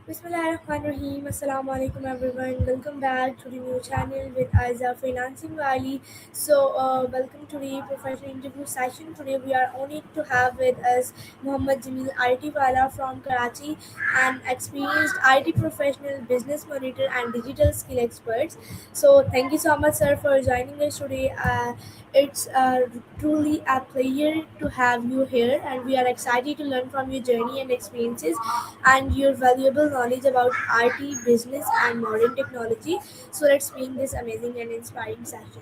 Bismillahirrahmanirrahim. Assalamu alaikum everyone. Welcome back to the new channel with Aiza Freelancing Valley. Welcome to the professional interview session. Today we are honored to have with us Muhammad Jamil IT Wala from Karachi, an experienced IT professional, business monitor, and digital skill experts. So thank you so much, sir, for joining us today. It's truly a pleasure to have you here, and we are excited to learn from your journey and experiences and your valuable knowledge about RT, business, and modern technology. So let's make this amazing and inspiring session.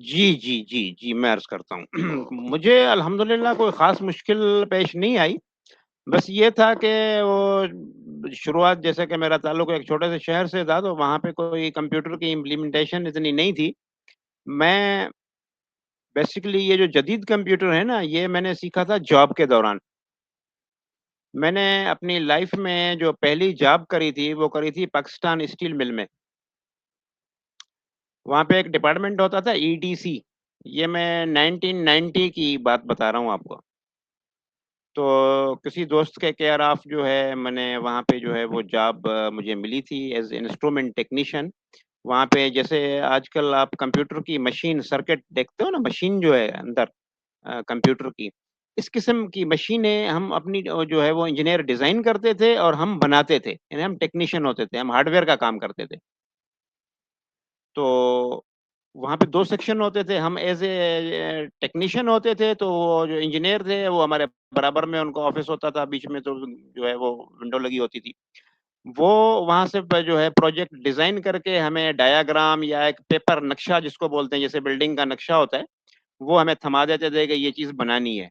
جی، میں عرض کرتا ہوں۔ مجھے الحمدللہ کوئی خاص مشکل پیش نہیں آئی، بس یہ تھا کہ وہ شروعات جیسے کہ میرا تعلق ایک چھوٹے سے شہر سے تھا، تو وہاں پہ کوئی کمپیوٹر کی امپلیمنٹیشن اتنی نہیں تھی۔ میں بیسیکلی یہ جو جدید کمپیوٹر ہے نا، یہ میں نے سیکھا تھا جاب کے دوران۔ میں نے اپنی لائف میں جو پہلی جاب کری تھی، وہ کری تھی پاکستان اسٹیل مل میں۔ وہاں پہ ایک ڈپارٹمنٹ ہوتا تھا EDC، یہ میں 1990 کی بات بتا رہا ہوں آپ کو۔ تو کسی دوست کے کیئر آف جو ہے میں نے وہاں پہ جو ہے وہ جاب مجھے ملی تھی ایز انسٹرومنٹ ٹیکنیشین۔ وہاں پہ جیسے آج کل آپ کمپیوٹر کی مشین سرکٹ دیکھتے ہو نا، مشین جو ہے اندر کمپیوٹر کی، اس قسم کی مشینیں ہم اپنی جو ہے وہ انجینئر ڈیزائن کرتے تھے اور ہم بناتے تھے، یعنی ہم ٹیکنیشین ہوتے تھے، ہم ہارڈ ویئر کا کام کرتے تھے۔ تو وہاں پہ 2 سیکشن ہوتے تھے، ہم ایز اے ٹیکنیشین ہوتے تھے، تو وہ جو انجینئر تھے وہ ہمارے برابر میں ان کا آفس ہوتا تھا، بیچ میں تو جو ہے وہ ونڈو لگی ہوتی تھی۔ وہ وہاں سے جو ہے پروجیکٹ ڈیزائن کر کے ہمیں ڈایاگرام یا ایک پیپر نقشہ جس کو بولتے ہیں، جیسے بلڈنگ کا نقشہ ہوتا ہے، وہ ہمیں تھما دیتے تھے کہ یہ چیز بنانی ہے۔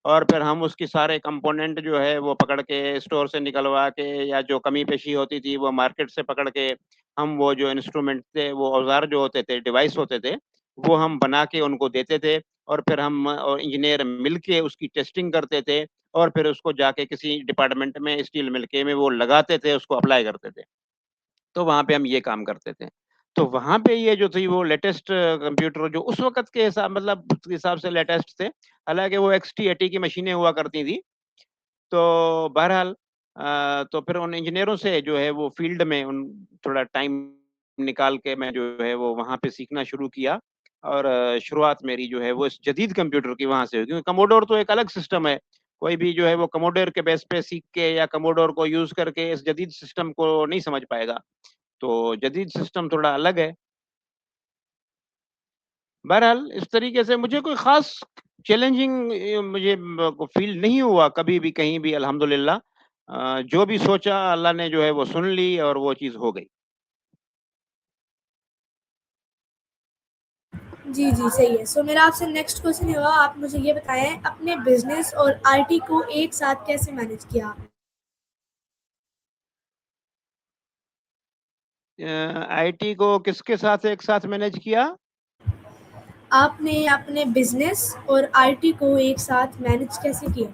اور پھر ہم اس کی سارے کمپوننٹ جو ہے وہ پکڑ کے اسٹور سے نکلوا کے، یا جو کمی پیشی ہوتی تھی وہ مارکیٹ سے پکڑ کے، ہم وہ جو انسٹرومنٹ تھے، وہ اوزار جو ہوتے تھے، ڈیوائس ہوتے تھے، وہ ہم بنا کے ان کو دیتے تھے، اور پھر ہم اور انجینئر مل کے اس کی ٹیسٹنگ کرتے تھے، اور پھر اس کو جا کے کسی ڈپارٹمنٹ میں اسٹیل مل کے میں وہ لگاتے تھے، اس کو اپلائی کرتے تھے۔ تو وہاں پہ ہم یہ کام کرتے تھے۔ تو وہاں پہ یہ جو تھی وہ لیٹسٹ کمپیوٹر جو اس وقت کے حساب مطلب اس کے حساب سے لیٹسٹ تھے، حالانکہ وہ XT80 کی مشینیں ہوا کرتی تھی۔ تو بہرحال تو پھر ان انجینئروں سے جو ہے وہ فیلڈ میں ان تھوڑا ٹائم نکال کے میں جو ہے وہ وہاں پہ سیکھنا شروع کیا، اور شروعات میری جو ہے وہ اس جدید کمپیوٹر کی وہاں سے ہوئی، کیونکہ کموڈور تو ایک الگ سسٹم ہے۔ کوئی بھی جو ہے وہ کموڈور کے بیس پہ سیکھ کے یا کموڈور کو یوز کر کے اس جدید سسٹم کو نہیں سمجھ پائے گا۔ تو جدید سسٹم تھوڑا الگ ہے۔ بہرحال اس طریقے سے مجھے کوئی خاص چیلنجنگ مجھے فیل نہیں ہوا کبھی بھی کہیں بھی، الحمدللہ۔ جو بھی سوچا اللہ نے جو ہے وہ سن لی اور وہ چیز ہو گئی۔ جی جی صحیح ہے۔ سو میرا آپ سے نیکسٹ کوشچن یہ ہوگا، آپ مجھے یہ بتائیں اپنے بزنس اور IT کو ایک ساتھ کیسے مینیج کیا آپ نے؟ IT کو کس کے ساتھ ایک ساتھ مینیج کیا؟ آپ نے اپنے بزنس اور IT کو ایک ساتھ مینیج کیسے کیا؟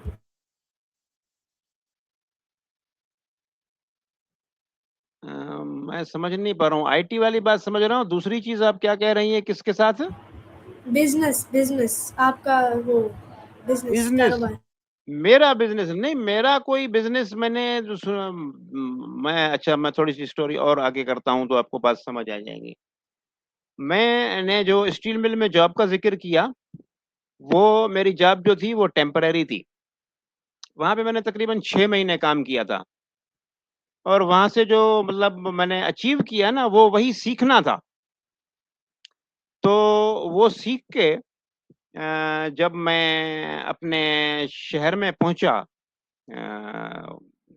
میں سمجھ نہیں پا رہا ہوں، IT والی بات سمجھ رہا ہوں، دوسری چیز آپ کیا کہہ رہی ہیں، کس کے ساتھ؟ بزنس آپ کا وہ بزنس بزنس؟ کاروبار۔ میرا بزنس نہیں، میرا کوئی بزنس میں نے میں اچھا میں تھوڑی سی اسٹوری اور آگے کرتا ہوں تو آپ کو بات سمجھ آ جائے گی۔ میں نے جو اسٹیل مل میں جاب کا ذکر کیا، وہ میری جاب جو تھی وہ ٹیمپرری تھی۔ وہاں پہ میں نے تقریباً 6 مہینے کام کیا تھا، اور وہاں سے جو مطلب میں نے اچیو کیا نا، وہ وہی سیکھنا تھا۔ تو وہ سیکھ کے جب میں اپنے شہر میں پہنچا،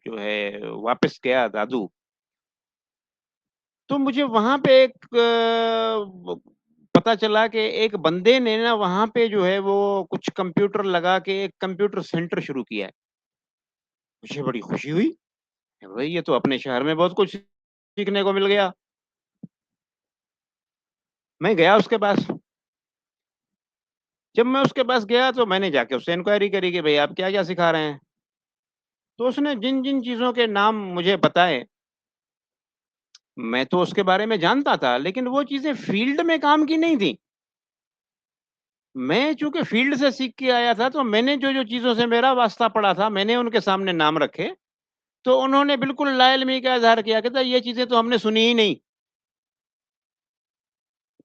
جو ہے واپس گیا دادو، تو مجھے وہاں پہ ایک پتا چلا کہ ایک بندے نے نا وہاں پہ جو ہے وہ کچھ کمپیوٹر لگا کے ایک کمپیوٹر سینٹر شروع کیا ہے۔ مجھے بڑی خوشی ہوئی، بھائی یہ تو اپنے شہر میں بہت کچھ سیکھنے کو مل گیا۔ میں گیا اس کے پاس۔ جب میں اس کے پاس گیا تو میں نے جا کے اس سے انکوائری کری کہ بھائی آپ کیا کیا سکھا رہے ہیں۔ تو اس نے جن جن چیزوں کے نام مجھے بتائے، میں تو اس کے بارے میں جانتا تھا، لیکن وہ چیزیں فیلڈ میں کام کی نہیں تھی۔ میں چونکہ فیلڈ سے سیکھ کے آیا تھا، تو میں نے جو جو چیزوں سے میرا واسطہ پڑا تھا، میں نے ان کے سامنے نام رکھے، تو انہوں نے بالکل لا علمی کا اظہار کیا، کہتا یہ چیزیں تو ہم نے سنی ہی نہیں۔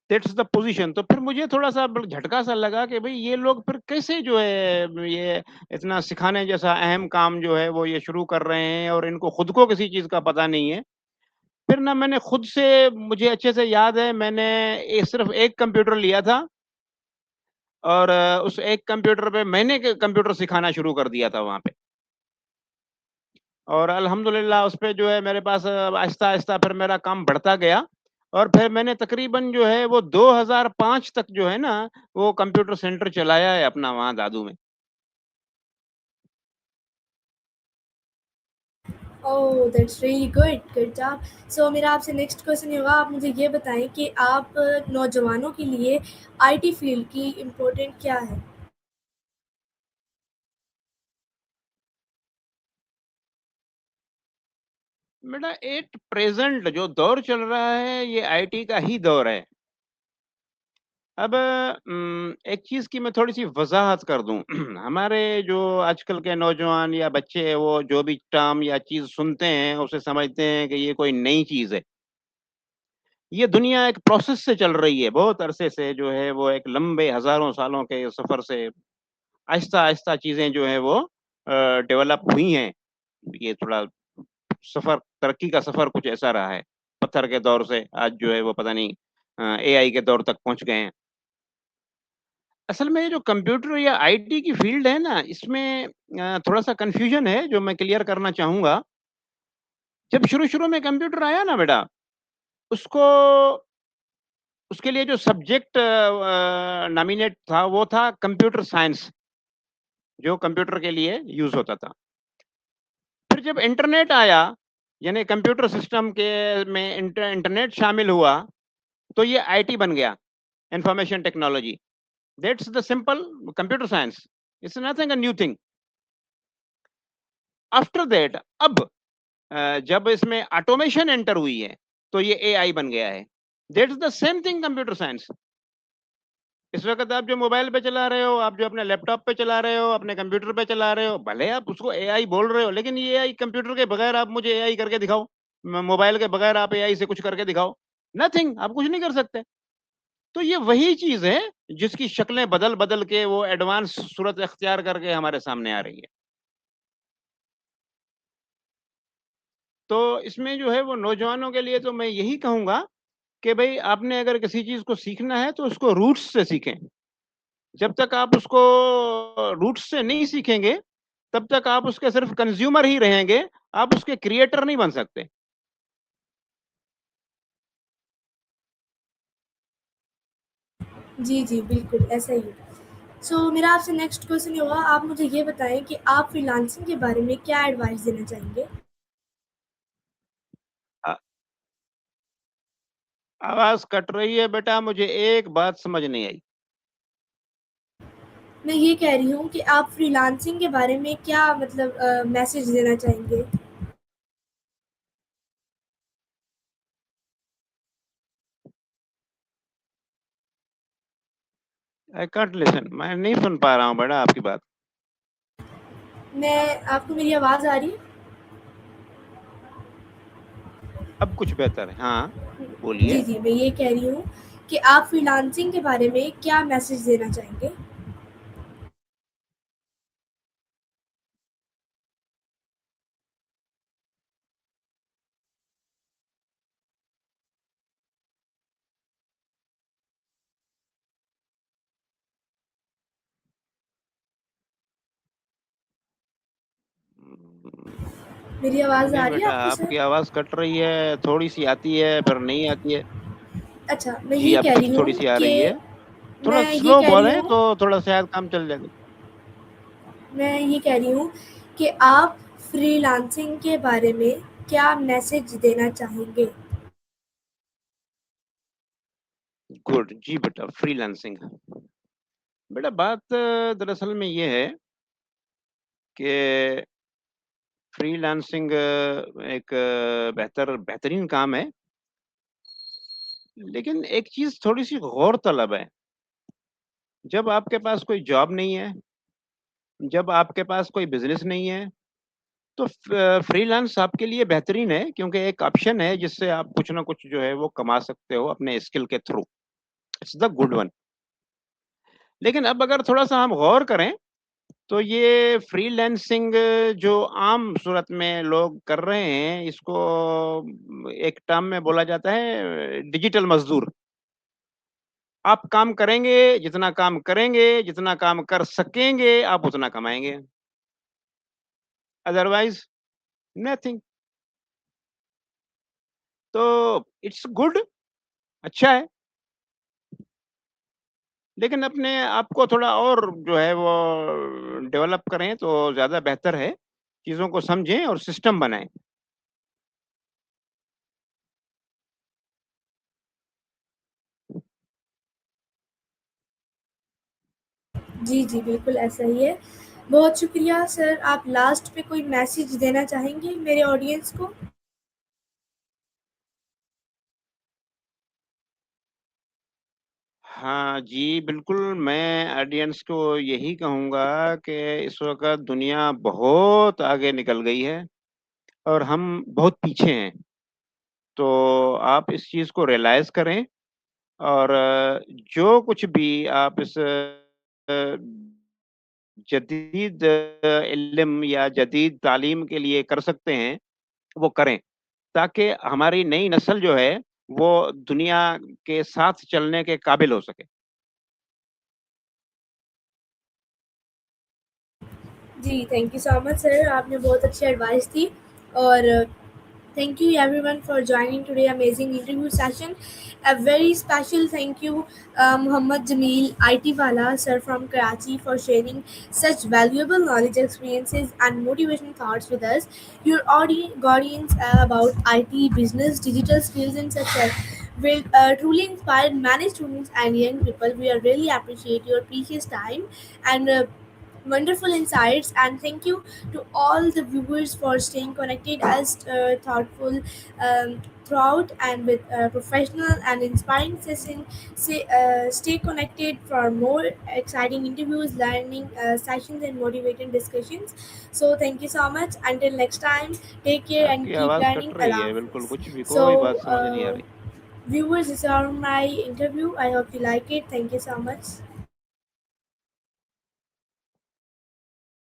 That's the position. تو پھر مجھے تھوڑا سا جھٹکا سا لگا کہ بھئی یہ لوگ پھر کیسے جو ہے یہ اتنا سکھانے جیسا اہم کام جو ہے وہ یہ شروع کر رہے ہیں، اور ان کو خود کو کسی چیز کا پتہ نہیں ہے۔ پھر نہ میں نے خود سے، مجھے اچھے سے یاد ہے، میں نے صرف ایک کمپیوٹر لیا تھا، اور اس ایک کمپیوٹر پہ میں نے کمپیوٹر سکھانا شروع کر دیا تھا وہاں پہ، اور الحمدللہ اس پہ جو ہے میرے پاس آہستہ آہستہ پھر میرا کام بڑھتا گیا، اور پھر میں نے تقریباً جو ہے وہ 2005 تک جو ہے نا وہ کمپیوٹر سینٹر چلایا ہے اپنا وہاں دادو میں. اوہ دیٹس ریئلی گڈ جاب. سو میرا آپ سے نیکسٹ کوشچن یہ ہوگا، آپ مجھے یہ بتائیں کہ آپ نوجوانوں کے لیے آئی ٹی فیلڈ کی امپورٹنٹ کیا ہے؟ بیٹا ایٹ پریزنٹ جو دور چل رہا ہے یہ آئی ٹی کا ہی دور ہے. اب ایک چیز کی میں تھوڑی سی وضاحت کر دوں. ہمارے جو آج کل کے نوجوان یا بچے ہیں وہ جو بھی ٹرم یا چیز سنتے ہیں اسے سمجھتے ہیں کہ یہ کوئی نئی چیز ہے. یہ دنیا ایک پروسیس سے چل رہی ہے، بہت عرصے سے جو ہے وہ ایک لمبے ہزاروں سالوں کے سفر سے آہستہ آہستہ چیزیں جو ہے وہ ڈیولپ ہوئی ہیں. یہ تھوڑا سفر، ترقی کا سفر کچھ ایسا رہا ہے. پتھر کے دور سے آج جو ہے وہ پتہ نہیں اے آئی کے دور تک پہنچ گئے ہیں. اصل میں یہ جو کمپیوٹر یا آئی ٹی کی فیلڈ ہے نا، اس میں تھوڑا سا کنفیوژن ہے جو میں کلیئر کرنا چاہوں گا. جب شروع میں کمپیوٹر آیا نا بیٹا، اس کو اس کے لیے جو سبجیکٹ نامینیٹ تھا وہ تھا کمپیوٹر سائنس، جو کمپیوٹر کے لیے یوز ہوتا تھا. پھر جب انٹرنیٹ آیا، یعنی کمپیوٹر سسٹم کے میں انٹرنیٹ شامل ہوا، تو یہ آئی ٹی بن گیا، information technology. That's the simple computer science. It's nothing a new thing. After that اب جب اس میں آٹومیشن انٹر ہوئی ہے تو یہ اے آئی بن گیا ہے. That's the same thing computer science. اس وقت آپ جو موبائل پہ چلا رہے ہو، آپ جو اپنے لیپ ٹاپ پہ چلا رہے ہو، اپنے کمپیوٹر پہ چلا رہے ہو، بھلے آپ اس کو اے آئی بول رہے ہو، لیکن یہ اے آئی کمپیوٹر کے بغیر آپ مجھے اے آئی کر کے دکھاؤ، موبائل کے بغیر آپ اے آئی سے کچھ کر کے دکھاؤ، نتھنگ، آپ کچھ نہیں کر سکتے. تو یہ وہی چیز ہے جس کی شکلیں بدل بدل کے وہ ایڈوانس صورت اختیار کر کے ہمارے سامنے آ رہی ہے. تو اس میں جو ہے وہ نوجوانوں کے لیے تو میں یہی کہوں گا کہ بھئی آپ نے اگر کسی چیز کو سیکھنا ہے تو اس کو روٹس سے سیکھیں. جب تک آپ اس کو روٹس سے نہیں سیکھیں گے تب تک آپ اس کے صرف کنزیومر ہی رہیں گے، آپ اس کے کریٹر نہیں بن سکتے. جی جی بالکل ایسا ہی ہے. سو میرا آپ سے نیکسٹ کوشچن یہ ہوگا، آپ مجھے یہ بتائیں کہ آپ فری لانسنگ کے بارے میں کیا ایڈوائس دینا چاہیں گے؟ آ- آواز کٹ رہی ہے بیٹا، مجھے ایک بات سمجھ نہیں آئی. میں یہ کہہ رہی ہوں کہ آپ فری لانسنگ کے بارے میں کیا مطلب میسج دینا چاہیں گے؟ I can't listen. میں نہیں سن پا رہا ہوں بیٹا آپ کی بات. میں آپ کو میری آواز آ رہی ہے؟ اب کچھ بہتر ہے، ہاں بولیے. جی جی میں یہ کہہ رہی ہوں کہ آپ فری لانسنگ کے بارے میں کیا میسج دینا چاہیں گے؟ میری آواز نہیں آ رہی ہے بیٹا، آپ کو آپ سر؟ کی آواز کٹ رہی ہے، تھوڑی سی آتی ہے پھر نہیں آتی ہے. اچھا میں جی یہ اب کہہ پھر رہی تھوڑی ہوں سی آ کہ رہی ہے. تھوڑا میں یہ سلو کہہ رہی بولیں ہوں تو تھوڑا شاید کام چل جائے گا. میں یہ کہہ رہی ہوں کہ آپ فری لانسنگ کے بارے میں کیا میسج دینا چاہیں گے؟ گڈ. جی بیٹا، فری لانسنگ بیٹا، بات دراصل میں یہ ہے کہ فری لانسنگ ایک بہترین کام ہے، لیکن ایک چیز تھوڑی سی غور طلب ہے. جب آپ کے پاس کوئی جاب نہیں ہے، جب آپ کے پاس کوئی بزنس نہیں ہے، تو فری لانس آپ کے لیے بہترین ہے، کیونکہ ایک آپشن ہے جس سے آپ کچھ نہ کچھ جو ہے وہ کما سکتے ہو اپنے اسکل کے through. It's the good one. لیکن اب اگر تھوڑا سا ہم غور کریں تو یہ فری لینسنگ جو عام صورت میں لوگ کر رہے ہیں، اس کو ایک ٹرم میں بولا جاتا ہے ڈیجیٹل مزدور. آپ کام کریں گے، جتنا کام کریں گے، جتنا کام کر سکیں گے، آپ اتنا کمائیں گے. Otherwise nothing. تو اٹس گڈ اچھا ہے، لیکن اپنے آپ کو تھوڑا اور جو ہے وہ ڈیولپ کریں تو زیادہ بہتر ہے، چیزوں کو سمجھیں اور سسٹم بنائیں۔ جی جی بالکل ایسا ہی ہے. بہت شکریہ سر. آپ لاسٹ پہ کوئی میسیج دینا چاہیں گے میرے آڈینس کو؟ ہاں جی، بالکل میں آڈینس کو یہی کہوں گا کہ اس وقت دنیا بہت آگے نکل گئی ہے اور ہم بہت پیچھے ہیں، تو آپ اس چیز کو ریئلائز کریں اور جو کچھ بھی آپ اس جدید علم یا جدید تعلیم کے لیے کر سکتے ہیں وہ کریں، تاکہ ہماری نئی نسل جو ہے وہ دنیا کے ساتھ چلنے کے قابل ہو سکے۔ جی تھینک یو سو مچ سر. آپ نے بہت اچھی ایڈوائس دی. اور thank you everyone for joining today amazing interview session. A very special thank you Muhammad Jamil IT Wala sir from Karachi for sharing such valuable knowledge, experiences and motivational thoughts with us. Your audience about IT, business, digital skills and success will truly inspire many students and young people. We are really appreciate your precious time and wonderful insights, and thank you to all the viewers for staying connected as thoughtful throughout and with professional and inspiring session. Stay connected for more exciting interviews, learning sessions and motivating discussions. So thank you so much. Until next time, take care آپ and کی keep آواز کٹ learning. رہی Allah ہے، بالکل Hafiz. کچھ بھی کوئی So بات سمجھ نہیں آ رہی۔ viewers, this is all my interview. I hope you like it. Thank you so much.